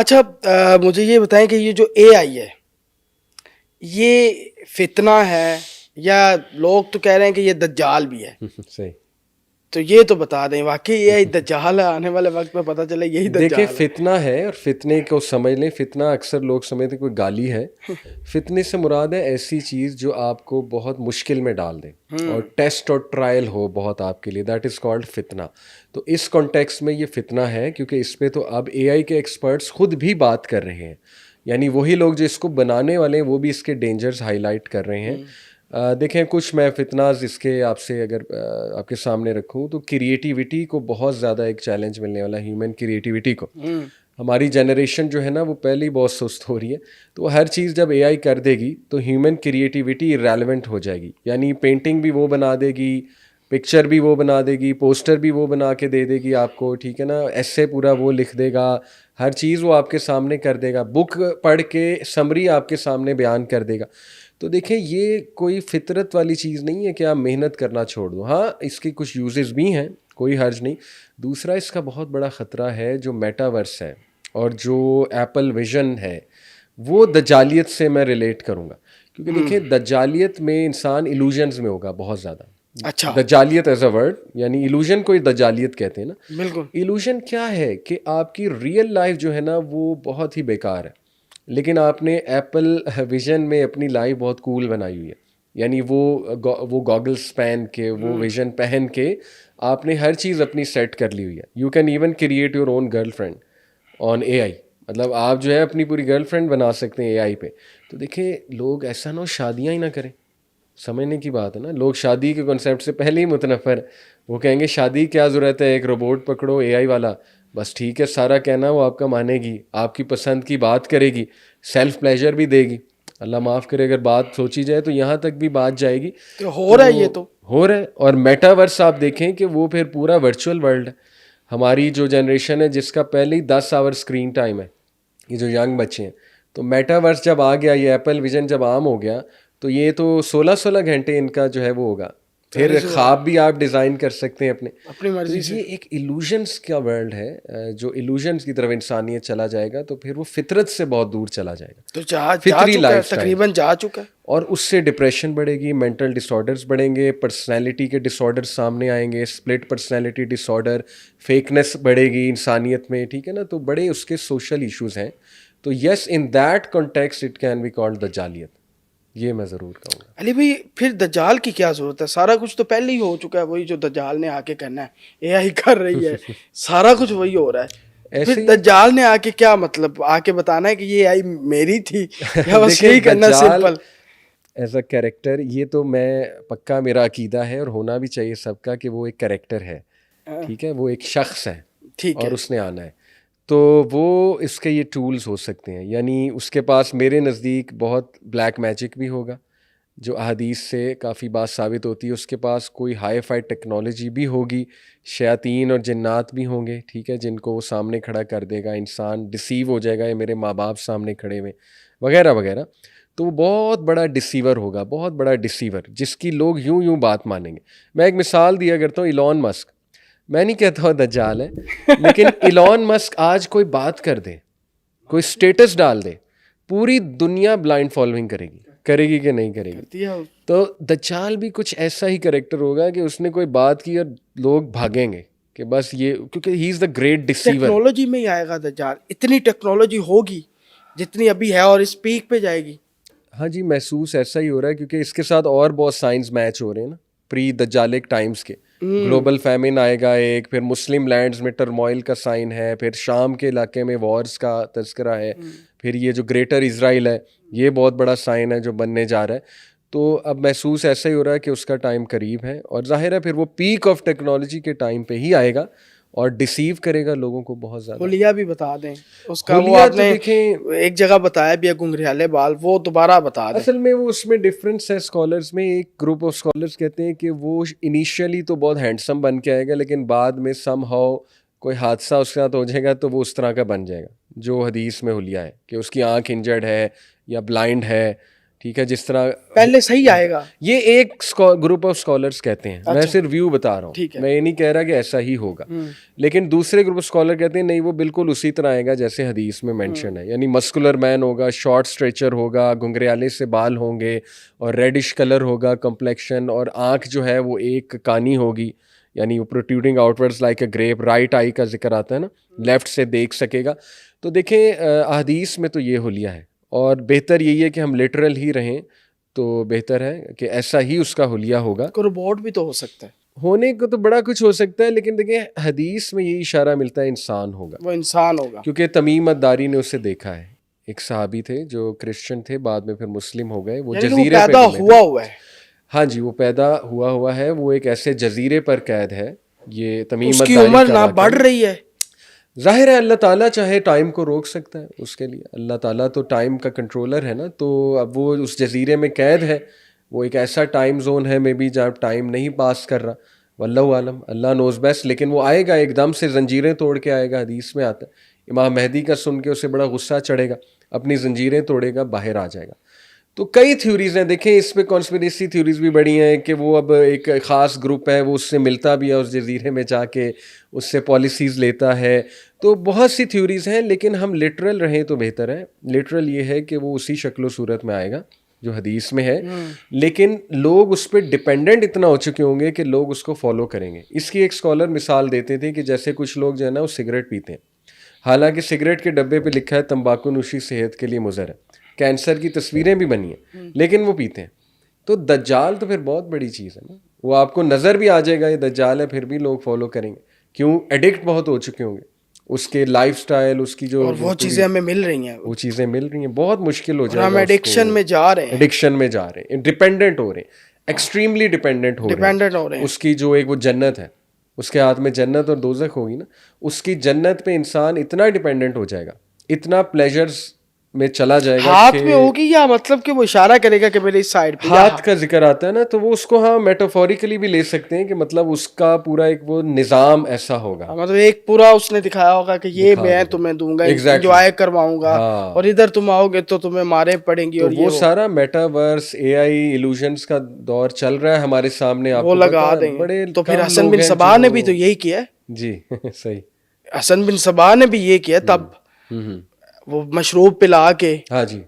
اچھا مجھے یہ بتائیں کہ یہ جو اے آئی ہے یہ فتنہ ہے یا لوگ تو کہہ رہے ہیں کہ یہ دجال بھی ہے؟ صحیح. تو یہ تو بتا دیں واقعی یہ آئی دجال ہے، آنے والے وقت میں پتہ چلے یہی دیکھیں دجال ہے. فتنہ ہے، اور فتنے کو سمجھ لیں، فتنہ اکثر لوگ سمجھتے کوئی گالی ہے. فتنے سے مراد ہے ایسی چیز جو آپ کو بہت مشکل میں ڈال دے اور ٹیسٹ اور ٹرائل ہو بہت آپ کے لیے، دیٹ از کالڈ فتنہ. تو اس کانٹیکس میں یہ فتنہ ہے، کیونکہ اس پہ تو اب اے آئی کے ایکسپرٹس خود بھی بات کر رہے ہیں. یعنی وہی لوگ جو اس کو بنانے والے ہیں وہ بھی اس کے ڈینجرز ہائی لائٹ کر رہے ہیں. دیکھیں کچھ میں فتناز اس کے آپ سے اگر آپ کے سامنے رکھوں تو کریٹیوٹی کو بہت زیادہ ایک چیلنج ملنے والا، ہیومن کریٹیوٹی کو. ہماری جنریشن جو ہے نا وہ پہلے ہی بہت سست ہو رہی ہے، تو وہ ہر چیز جب اے آئی کر دے گی تو ہیومن کریٹیوٹی ریلیونٹ ہو جائے گی. یعنی پینٹنگ بھی وہ بنا دے گی، پکچر بھی وہ بنا دے گی، پوسٹر بھی وہ بنا کے دے دے گی آپ کو، ٹھیک ہے نا، ایسے پورا وہ لکھ دے گا، ہر چیز وہ آپ کے سامنے کر دے گا، بک پڑھ کے سمری آپ کے سامنے بیان کر دے گا. تو دیکھیں یہ کوئی فطرت والی چیز نہیں ہے کہ آپ محنت کرنا چھوڑ دو. ہاں اس کی کچھ یوزز بھی ہیں، کوئی حرج نہیں. دوسرا اس کا بہت بڑا خطرہ ہے جو میٹاورس ہے اور جو ایپل ویژن ہے، وہ دجالیت سے میں ریلیٹ کروں گا. کیونکہ دیکھیں دجالیت میں انسان ایلوژنز میں ہوگا بہت زیادہ. اچھا دجالیت ایز اے ورڈ، یعنی ایلوژن کو دجالیت کہتے ہیں نا. بالکل. ایلوژن کیا ہے کہ آپ کی ریئل لائف جو ہے نا وہ بہت ہی بیکار ہے، لیکن آپ نے ایپل ویژن میں اپنی لائف بہت کول بنائی ہوئی ہے. یعنی وہ گاگلس پہن کے، وہ ویژن پہن کے آپ نے ہر چیز اپنی سیٹ کر لی ہوئی ہے. You can even create your own girl friend on A I. مطلب آپ جو ہے اپنی پوری گرل فرینڈ بنا سکتے ہیں اے آئی پہ. تو دیکھیں لوگ ایسا نہ ہو شادیاں ہی نہ کریں. سمجھنے کی بات ہے نا، لوگ شادی کے کنسیپٹ سے پہلے ہی متنفر. وہ کہیں گے شادی کیا ضرورت ہے، ایک روبوٹ پکڑو اے آئی والا، بس ٹھیک ہے سارا کہنا وہ آپ کا مانے گی، آپ کی پسند کی بات کرے گی، سیلف پلیجر بھی دے گی. اللہ معاف کرے اگر بات سوچی جائے تو یہاں تک بھی بات جائے گی. ہو رہا ہے یہ تو ہو رہا ہے. اور میٹاورس آپ دیکھیں کہ وہ پھر پورا ورچوئل ورلڈ ہے. ہماری جو جنریشن ہے جس کا پہلے ہی 10 آور اسکرین ٹائم ہے، یہ جو ینگ بچے ہیں، تو میٹاورس جب آ گیا، یہ ایپل ویژن جب عام ہو گیا تو یہ تو 16 گھنٹے ان کا جو ہے وہ ہوگا. پھر خواب بھی آپ ڈیزائن کر سکتے ہیں اپنے. اپنی تو مرضی سے. یہ ایک ایلوژنس کا ورلڈ ہے، جو ایلوژنس کی طرف انسانیت چلا جائے گا تو پھر وہ فطرت سے بہت دور چلا جائے گا. تو جا فطری چکا ہے، لائف سٹائل، تقریباً جا چکا ہے. اور اس سے ڈپریشن بڑھے گی، مینٹل ڈس آرڈرز بڑھیں گے، پرسنالٹی کے ڈس آرڈر سامنے آئیں گے، اسپلٹ پرسنالٹی ڈس آرڈر، فیکنس بڑھے گی انسانیت میں، ٹھیک ہے نا. تو بڑے اس کے سوشل ایشوز ہیں. تو yes in that context it can be called دجالیت، یہ میں ضرور کہوں گا. علی بھائی پھر دجال کی کیا ضرورت ہے؟ سارا کچھ تو پہلے ہی ہو چکا ہے، وہی جو دجال نے آ کے کرنا ہے اے آئی کر رہی ہے، سارا کچھ وہی ہو رہا ہے. ایسے پھر ہی دجال نے آ کے کیا مطلب آ کے بتانا ہے کہ یہ آئی میری تھی، یا بس دیکھیں یہی کرنا دجال سمپل؟ ایز اے کیریکٹر، یہ تو میں پکا میرا عقیدہ ہے اور ہونا بھی چاہیے سب کا کہ وہ ایک کیریکٹر ہے، ٹھیک ہے، وہ ایک شخص ہے ٹھیک اور ہے. اس نے آنا ہے. تو وہ اس کے یہ ٹولز ہو سکتے ہیں. یعنی اس کے پاس میرے نزدیک بہت بلیک میجک بھی ہوگا جو احادیث سے کافی بات ثابت ہوتی ہے. اس کے پاس کوئی ہائی فائی ٹیکنالوجی بھی ہوگی، شیاطین اور جنات بھی ہوں گے، ٹھیک ہے، جن کو وہ سامنے کھڑا کر دے گا. انسان ڈسیو ہو جائے گا، یہ میرے ماں باپ سامنے کھڑے ہوئے وغیرہ وغیرہ. تو وہ بہت بڑا ڈسیور ہوگا، بہت بڑا ڈسیور جس کی لوگ یوں بات مانیں گے. میں ایک مثال دیا کرتا ہوں، ایلون مسک. میں نہیں کہتا ہوں دجال ہے، لیکن ایلون مسک آج کوئی بات کر دے، کوئی سٹیٹس ڈال دے، پوری دنیا بلائنڈ فالوئنگ کرے گی کہ نہیں کرے گی. تو دجال بھی کچھ ایسا ہی کریکٹر ہوگا کہ اس نے کوئی بات کی اور لوگ بھاگیں گے کہ بس یہ، کیونکہ ہی از دا گریٹ ڈسیور. ٹیکنالوجی میں ہی آئے گا دجال، اتنی ٹیکنالوجی ہوگی جتنی ابھی ہے اور اس پیک پہ جائے گی. ہاں جی، محسوس ایسا ہی ہو رہا ہے کیونکہ اس کے ساتھ اور بہت سائنس میچ ہو رہے ہیں نا پری دجالک ٹائمز کے. گلوبل فیمن آئے گا ایک، پھر مسلم لینڈز میں ٹرموائل کا سائن ہے، پھر شام کے علاقے میں وارز کا تذکرہ ہے، پھر یہ جو گریٹر اسرائیل ہے یہ بہت بڑا سائن ہے جو بننے جا رہا ہے. تو اب محسوس ایسا ہی ہو رہا ہے کہ اس کا ٹائم قریب ہے، اور ظاہر ہے پھر وہ پیک آف ٹیکنالوجی کے ٹائم پہ ہی آئے گا اور ڈسیو کرے گا لوگوں کو بہت زیادہ. حلیہ بھی بتا دیں اس کا، وہ حلیہ آپ تو نے دیکھیں ایک جگہ بتایا بھی ہے گنگریالے بال، وہ دوبارہ بتا دیں. اصل میں وہ اس میں ڈفرینس ہے اسکالرز میں. ایک گروپ آف اسکالرز کہتے ہیں کہ وہ انیشیلی تو بہت ہینڈسم بن کے آئے گا، لیکن بعد میں سم ہاؤ کوئی حادثہ اس کے ساتھ ہو جائے گا تو وہ اس طرح کا بن جائے گا جو حدیث میں حلیہ ہے، کہ اس کی آنکھ انجرڈ ہے یا بلائنڈ ہے ٹھیک ہے, جس طرح پہلے صحیح آئے گا. یہ ایک گروپ آف اسکالرس کہتے ہیں, میں صرف ویو بتا رہا ہوں, میں یہ نہیں کہہ رہا کہ ایسا ہی ہوگا, لیکن دوسرے گروپ آف اسکالر کہتے ہیں نہیں وہ بالکل اسی طرح آئے گا جیسے حدیث میں مینشن ہے, یعنی مسکولر مین ہوگا, شارٹ اسٹریچر ہوگا, گھنگریالے سے بال ہوں گے اور ریڈش کلر ہوگا کمپلیکشن, اور آنکھ جو ہے وہ ایک کانی ہوگی, یعنی وہ protruding out words like a grape, right eye کا ذکر آتا ہے نا, لیفٹ سے دیکھ سکے گا. تو دیکھیں احادیث میں تو یہ حلیہ ہے, اور بہتر یہی ہے کہ ہم لٹرل ہی رہیں, تو بہتر ہے کہ ایسا ہی اس کا حلیہ ہوگا. روبوٹ بھی تو ہو سکتا ہے, ہونے کو تو بڑا کچھ ہو سکتا ہے, لیکن دیکھیں حدیث میں یہی اشارہ ملتا ہے انسان ہوگا, وہ انسان ہوگا, کیونکہ تمیم الداری نے اسے دیکھا ہے. ایک صحابی تھے جو کرسچن تھے, بعد میں پھر مسلم ہو گئے, وہ جزیرے پہ پیدا ہوا ہے. ہاں جی, وہ پیدا ہوا ہے, وہ ایک ایسے جزیرے پر قید ہے. یہ تمیم اس کی الداری عمر نہ بڑھ رہی ہے. ظاہر ہے اللہ تعالیٰ چاہے ٹائم کو روک سکتا ہے, اس کے لیے اللہ تعالیٰ تو ٹائم کا کنٹرولر ہے نا. تو اب وہ اس جزیرے میں قید ہے, وہ ایک ایسا ٹائم زون ہے مے بی جہاں ٹائم نہیں پاس کر رہا, واللہ عالم, اللہ نوز بیسٹ. لیکن وہ آئے گا, ایک دم سے زنجیریں توڑ کے آئے گا, حدیث میں آتا ہے. امام مہدی کا سن کے اسے بڑا غصہ چڑھے گا, اپنی زنجیریں توڑے گا, باہر آ جائے گا. تو کئی تھیوریز ہیں, دیکھیں اس پہ کانسپریسی تھیوریز بھی بڑی ہیں کہ وہ اب ایک خاص گروپ ہے, وہ اس سے ملتا بھی ہے اس جزیرے میں جا کے, اس سے پالیسیز لیتا ہے. تو بہت سی تھیوریز ہیں, لیکن ہم لٹرل رہیں تو بہتر ہے. لٹرل یہ ہے کہ وہ اسی شکل و صورت میں آئے گا جو حدیث میں ہے, لیکن لوگ اس پہ ڈپینڈنٹ اتنا ہو چکے ہوں گے کہ لوگ اس کو فالو کریں گے. اس کی ایک اسکالر مثال دیتے تھے کہ جیسے کچھ لوگ جو ہے نا وہ سگریٹ پیتے ہیں, حالانکہ سگریٹ کے ڈبے پہ لکھا ہے تمباکو نوشی صحت کے لیے مضر ہے, کینسر کی تصویریں بھی بنی ہیں, لیکن وہ پیتے ہیں. تو دجال تو پھر بہت بڑی چیز ہے نا, وہ آپ کو نظر بھی آ جائے گا یہ دجال ہے, پھر بھی لوگ فالو کریں گے. کیوں؟ ایڈکٹ بہت ہو چکے ہوں گے, اس کے لائف سٹائل, اس کی جو وہ چیزیں ہمیں مل رہی ہیں, وہ چیزیں مل رہی ہیں, بہت مشکل ہو جائے گا. ہم ایڈکشن میں جا رہے ہیں, ایڈکشن میں جا رہے ہیں, ڈپینڈنٹ ہو رہے ہیں, ایکسٹریملی ڈپینڈنٹ ہو رہے ہیں. اس کی جو ایک وہ جنت ہے, اس کے ہاتھ میں جنت اور دوزخ ہوگی نا, اس کی جنت پہ انسان اتنا ڈپینڈنٹ ہو جائے گا, اتنا پلیجرز میں چلا جائے گا. ہاتھ میں ہوگی, یا مطلب کہ وہ اشارہ کرے گا کہ میرے اس سائڈ پہ ہاتھ کا ذکر آتا ہے نا, تو وہ اس کو ہاں میٹافوریکلی بھی لے سکتے ہیں کہ مطلب اس کا پورا ایک وہ نظام ایسا ہوگا, مطلب ایک پورا اس نے دکھایا ہوگا کہ یہ میں تمہیں دوں گا, انجوائے کرواؤں گا, اور ادھر تم آؤ گے تو تمہیں مارے پڑیں گی. اور وہ سارا میٹاورس, اے آئی ایلوژنس کا دور چل رہا ہے ہمارے سامنے, آپ وہ لگا دیں گے. تو پھر حسن بن صبا نے بھی تو یہی کیا. جی صحیح, حسن بن صبا نے بھی یہ کیا, تب وہ مشروب پلا کے, ہاں جی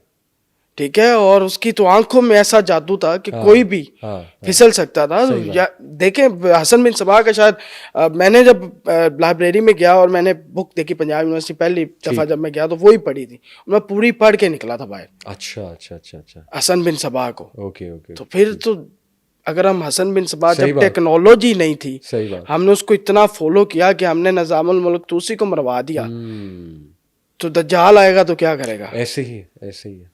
ٹھیک ہے, اور اس کی تو آنکھوں میں ایسا جادو تھا کہ کوئی بھی پھسل سکتا تھا. دیکھیں حسن بن صبا کا شاید میں نے جب لائبریری میں گیا اور میں نے بک دیکھی پنجاب یونیورسٹی پہلی دفعہ جب میں گیا تو وہی پڑھی تھی, میں پوری پڑھ کے نکلا تھا باہر. اچھا اچھا اچھا اچھا, حسن بن صبا کو. Okay okay. تو پھر تو اگر ہم حسن بن صبا, جب ٹیکنالوجی نہیں تھی, ہم نے اس کو اتنا فالو کیا کہ ہم نے نظام الملک توسی کو مروا دیا, تو دجال آئے گا تو کیا کرے گا؟ ایسے ہی ہے.